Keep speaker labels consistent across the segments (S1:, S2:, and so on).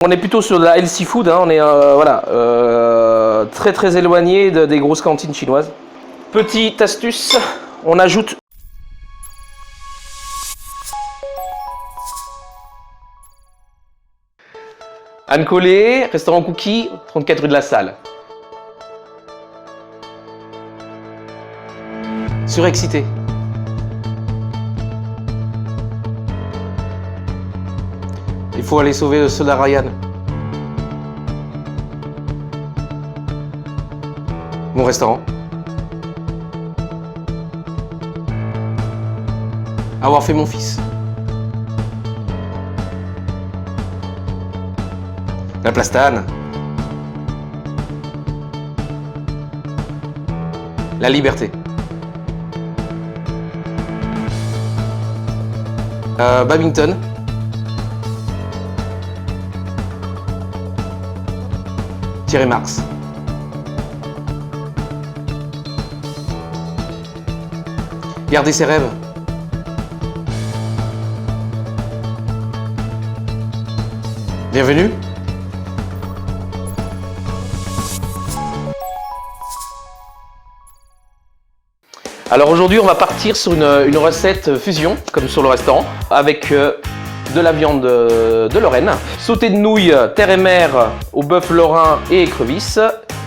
S1: On est plutôt sur de la healthy food, hein. On est voilà, très très éloigné des grosses cantines chinoises. Petite astuce, on ajoute Anne Collet, restaurant Cookie, 34 rue de la Salle. Surexcité. Il faut aller sauver le soldat Ryan. Mon restaurant. Avoir fait mon fils. La Plastane. La Liberté. Babington. Thierry Marx. Garder ses rêves. Bienvenue. Alors aujourd'hui, on va partir sur une recette fusion, comme sur le restaurant, avec de la viande de Lorraine, sauté de nouilles terre et mer au bœuf lorrain et écrevisses,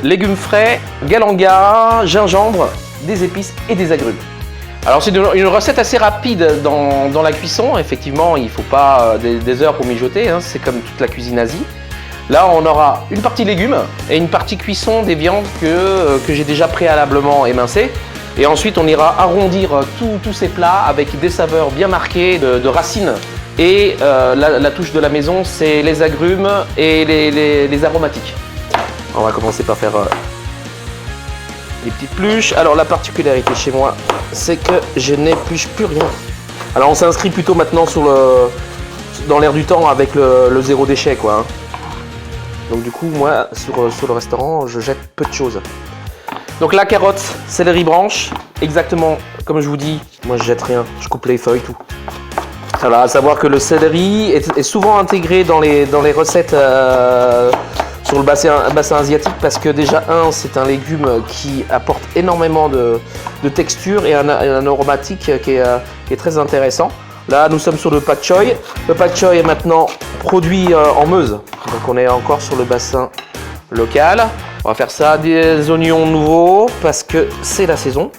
S1: légumes frais, galanga, gingembre, des épices et des agrumes. Alors c'est une recette assez rapide dans la cuisson. Effectivement, il ne faut pas des heures pour mijoter, hein, c'est comme toute la cuisine asie. Là, on aura une partie légumes et une partie cuisson des viandes que j'ai déjà préalablement émincées. Et ensuite, on ira arrondir tous ces plats avec des saveurs bien marquées de racines. Et la touche de la maison, c'est les agrumes et les aromatiques. On va commencer par faire les petites pluches. Alors la particularité chez moi, c'est que je n'épluche plus rien. Alors on s'inscrit plutôt maintenant dans l'air du temps avec le zéro déchet, quoi, hein. Donc du coup, moi, sur le restaurant, je jette peu de choses. Donc la carotte, céleri branche, exactement comme je vous dis, moi je jette rien, je coupe les feuilles, tout. Alors à savoir que le céleri est souvent intégré dans les recettes sur le bassin asiatique parce que déjà c'est un légume qui apporte énormément de texture et un aromatique qui est très intéressant. Là nous sommes sur le pak choi. Le pak choi est maintenant produit en Meuse, donc on est encore sur le bassin local. On va faire ça, des oignons nouveaux parce que c'est la saison.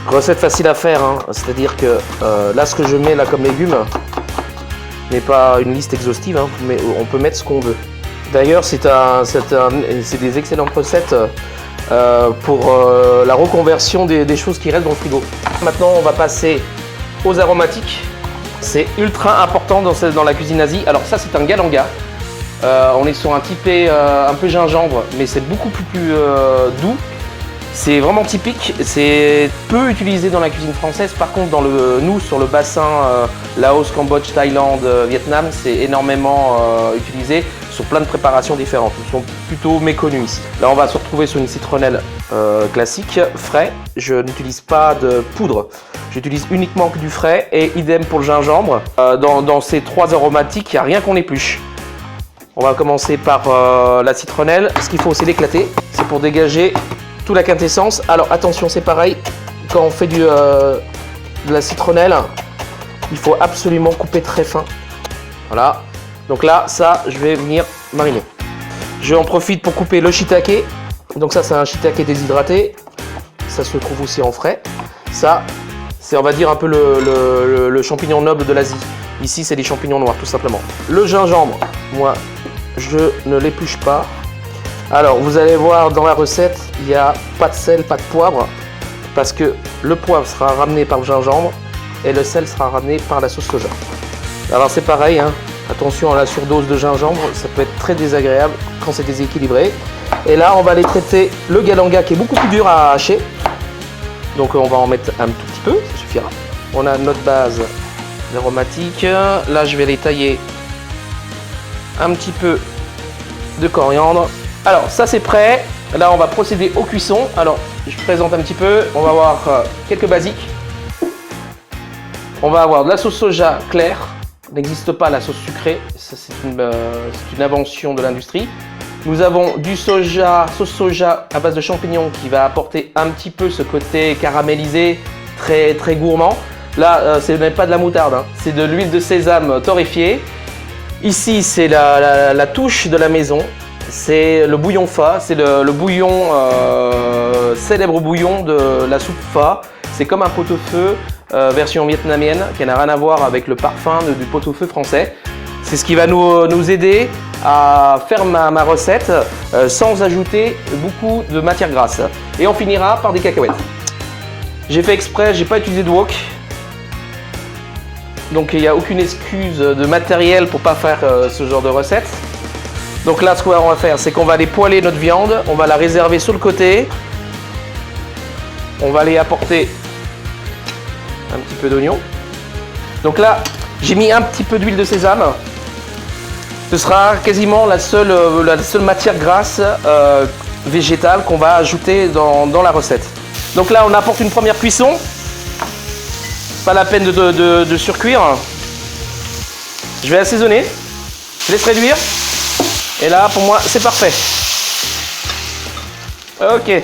S1: Recette facile à faire, hein. C'est-à-dire que là ce que je mets là comme légumes n'est pas une liste exhaustive, hein, mais on peut mettre ce qu'on veut. D'ailleurs c'est des excellentes recettes pour la reconversion des choses qui restent dans le frigo. Maintenant on va passer aux aromatiques. C'est ultra important dans la cuisine asie. Alors ça c'est un galanga. On est sur un typé un peu gingembre, mais c'est beaucoup plus doux. C'est vraiment typique, c'est peu utilisé dans la cuisine française. Par contre, nous, sur le bassin Laos, Cambodge, Thaïlande, Vietnam, c'est énormément utilisé sur plein de préparations différentes. Ils sont plutôt méconnus ici. Là, on va se retrouver sur une citronnelle classique, frais. Je n'utilise pas de poudre. J'utilise uniquement que du frais et idem pour le gingembre. Dans ces trois aromatiques, il n'y a rien qu'on épluche. On va commencer par la citronnelle. Ce qu'il faut, c'est l'éclater. C'est pour dégager toute la quintessence. Alors attention, c'est pareil. Quand on fait de la citronnelle, il faut absolument couper très fin. Voilà. Donc là, ça, je vais venir mariner. Je en profite pour couper le shiitake. Donc ça, c'est un shiitake déshydraté. Ça se trouve aussi en frais. Ça, c'est, on va dire, un peu le champignon noble de l'Asie. Ici, c'est les champignons noirs, tout simplement. Le gingembre, moi, je ne l'épluche pas. Alors, vous allez voir dans la recette, il n'y a pas de sel, pas de poivre, parce que le poivre sera ramené par le gingembre et le sel sera ramené par la sauce soja. Alors, c'est pareil, hein. Attention à la surdose de gingembre, ça peut être très désagréable quand c'est déséquilibré. Et là, on va aller traiter le galanga qui est beaucoup plus dur à hacher. Donc, on va en mettre un tout petit peu, ça suffira. On a notre base aromatique. Là, je vais les tailler un petit peu de coriandre. Alors, ça c'est prêt. Là, on va procéder aux cuissons. Alors, je présente un petit peu. On va avoir quelques basiques. On va avoir de la sauce soja claire, n'existe pas la sauce sucrée, c'est une invention de l'industrie. Nous avons du soja, sauce soja à base de champignons qui va apporter un petit peu ce côté caramélisé, très, très gourmand. Là, ce n'est pas de la moutarde, hein, c'est de l'huile de sésame torréfiée. Ici, c'est la touche de la maison. C'est le bouillon pha, c'est le bouillon, célèbre bouillon de la soupe pha. C'est comme un pot-au-feu version vietnamienne qui n'a rien à voir avec le parfum du pot-au-feu français. C'est ce qui va nous aider à faire ma recette sans ajouter beaucoup de matière grasse. Et on finira par des cacahuètes. J'ai fait exprès, j'ai pas utilisé de wok. Donc il n'y a aucune excuse de matériel pour pas faire ce genre de recette. Donc là, ce qu'on va faire, c'est qu'on va aller poêler notre viande, on va la réserver sur le côté. On va aller apporter un petit peu d'oignon. Donc là, j'ai mis un petit peu d'huile de sésame. Ce sera quasiment la seule matière grasse végétale qu'on va ajouter dans la recette. Donc là, on apporte une première cuisson. Pas la peine de surcuire. Je vais assaisonner. Je laisse réduire. Et là, pour moi, c'est parfait. Ok.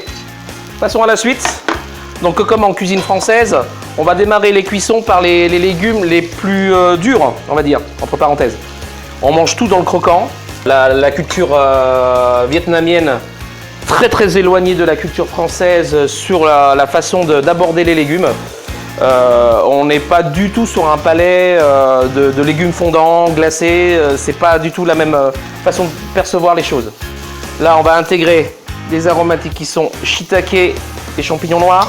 S1: Passons à la suite. Donc, comme en cuisine française, on va démarrer les cuissons par les légumes les plus durs, on va dire, entre parenthèses. On mange tout dans le croquant. La culture vietnamienne, très très éloignée de la culture française sur la façon d'aborder les légumes. On n'est pas du tout sur un palais de légumes fondants, glacés. C'est pas du tout la même façon de percevoir les choses. Là, on va intégrer des aromatiques qui sont shiitake et champignons noirs.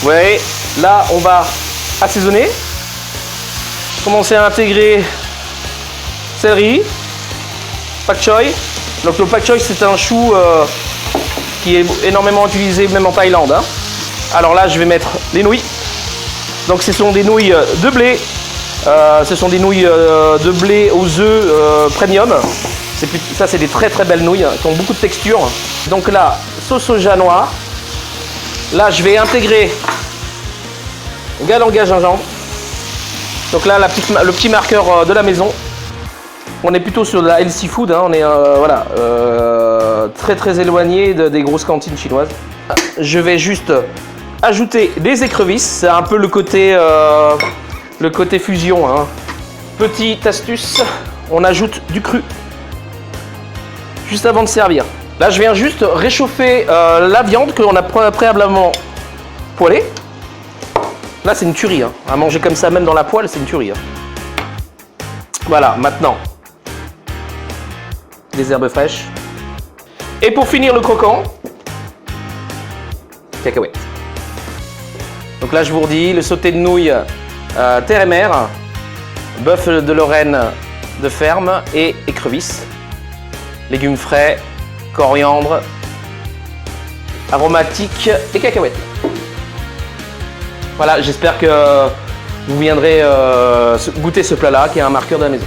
S1: Vous voyez, là, on va assaisonner. Commencer à intégrer céleri, pak choi. Donc le pak choi, c'est un chou qui est énormément utilisé même en Thaïlande. Hein. Alors là, je vais mettre les nouilles. Donc ce sont des nouilles de blé. Ce sont des nouilles de blé aux œufs premium. Ça, c'est des très très belles nouilles qui ont beaucoup de texture. Donc là, sauce soja noire. Là, je vais intégrer galanga gingembre. Donc là, le petit marqueur de la maison. On est plutôt sur de la healthy food, hein. On est voilà, très très éloigné des grosses cantines chinoises. Je vais juste ajouter des écrevisses, c'est un peu le côté fusion. Hein. Petite astuce, on ajoute du cru juste avant de servir. Là, je viens juste réchauffer la viande que l'on a préalablement poêlée. Là, c'est une tuerie. Hein. À manger comme ça, même dans la poêle, c'est une tuerie. Hein. Voilà, maintenant. Des herbes fraîches. Et pour finir le croquant, cacahuètes. Donc là, je vous redis, le sauté de nouilles terre et mer, bœuf de Lorraine de ferme et écrevisses. Légumes frais, coriandre, aromatique et cacahuètes. Voilà, j'espère que vous viendrez goûter ce plat-là qui est un marqueur de la maison.